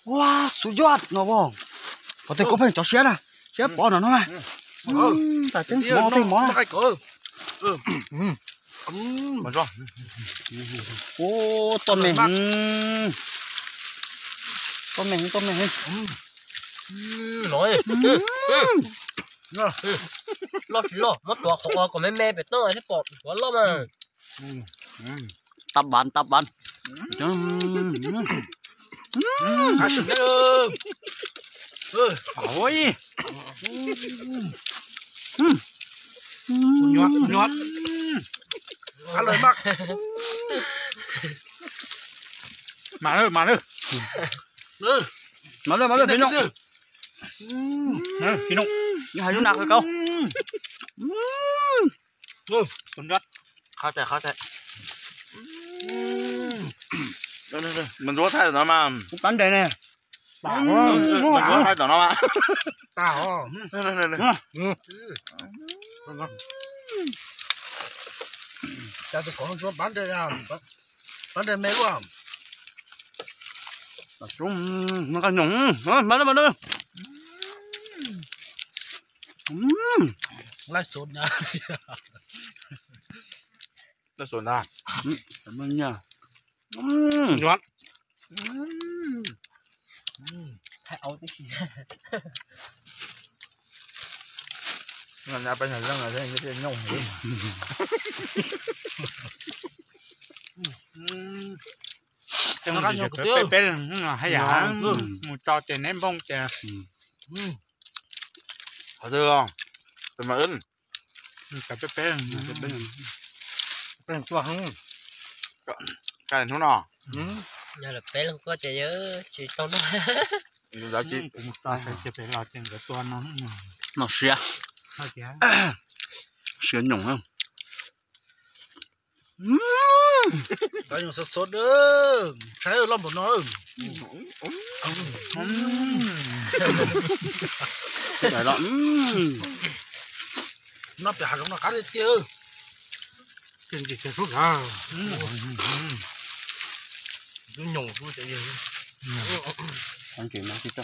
Wow, suốt giọt nó bông. Có thể có phải cho xé nè, xé bỏ nó mà. Tại chứ mò thì mò. Mà rồi. Ô, tôm mình. Tôm mình. Rồi. Lo mấtตัวเขาก็ไม่แม่ไปเตอร์ใช่ปอดหัวล้อมา Tập bàn. À sừng đấy. Ôi. Nhót. Ăn lời mắc. Mà nữa. Mà lên phía nhộng. Phía nhộng. Hai đứa nạc rồi câu. Con nhót. Khá tệ. Đây. Mình rút thay nó mà. Bắn đây nè. Mình rút thay nó mà. tao Đây. cha tôi có cho bán đây à bán đây mấy quá Chúng nó còn nhúng. Bắn lên. lại sốt nha Nó sồn ra. Cảm ơn nha. Nhót. thay áo tí gì Ngân ra bên này răng là thế cái nhông gì. nó ăn nhiều cái Bé là hay giả. Một trò tiền em bông chè. Có thưa không? Tôi mà ưng. Cả bé. bên chua không Cái này nó nọ. giờ là bé không có chạy nhớ chỉ tao nó Giá trị. Ta sẽ chụp lại trên cái tuần nó Nó xé. Xé nhúng không? cái nhiều sốt nữa thấy ở lòng của nó Đấy đó. nó bị hạt nó cắt đi chưa trên cái cái thuốc à nó nhổ tôi chạy gì Anh chị mang cái cho.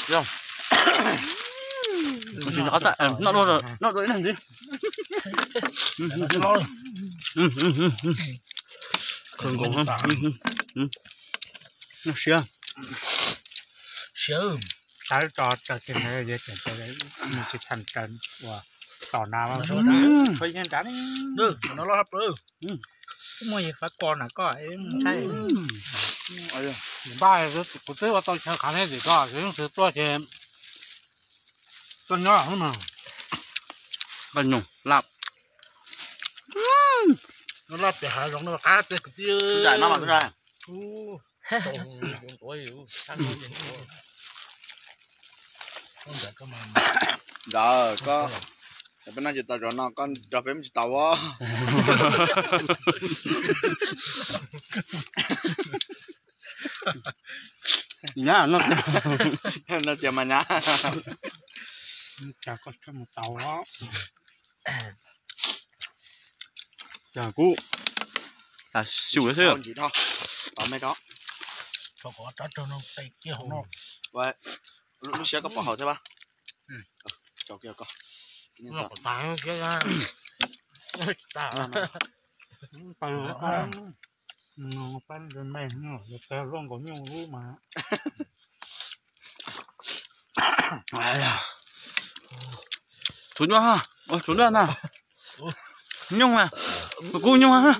Không. Chị nó tại nó rồi. Nó rồi làm gì? Không cũng không. Nó xé. sớm cái trò trên này để chuyển cho đấy mình chỉ thành trần của tỏ nào mà phải nhân trắng được nó lo hấp rồi mua gì phát con là có em thấy ba cái của tôi vào tôi chơi khá này thì có cái sự to thì con nhỏ hơn mà Còn nhúng lạp. nó lo bị hạt nó cắt đi cái tiêu Giải nó mà tôi giải. Dạ có. Bên này chỉ tao cho nó con cho phép chỉ tao á. Nhá, nó Nó chỉ mà nhá. chả có cho một tàu đó chả cũ. À, xỉu cái xưa. Chỉ thôi. Tao mấy có. cho có trát cho nó tay kia không nó Vậy. Lúc xíu có bỏ hậu thế ba. Cho kia có. nó có tay kia ra ta nó bán lên men nó tao luôn có nhiều thứ mà Trốn ra ha. Trốn ra nào. Nhung à. Cô nhung ha.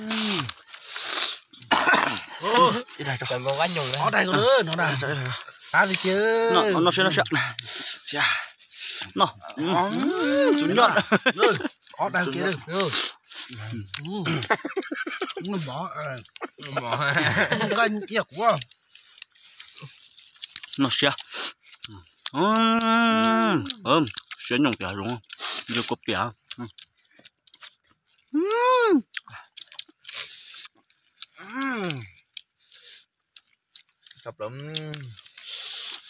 cần con cá nhung nó đây nữa nó đây ta đi chứ Nó sẽ. Nó. Trốn ra. có đây kia được nó bỏ cái nhẹ quá Nó sẽ. Sẽ nhung kìa đúng không? Giờ có kìa. Chọc lắm.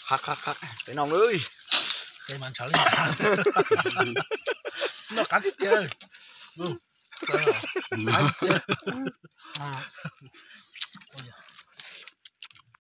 Khắc. Cái nòng ơi. cái màn trở lên nó cắt đi chơi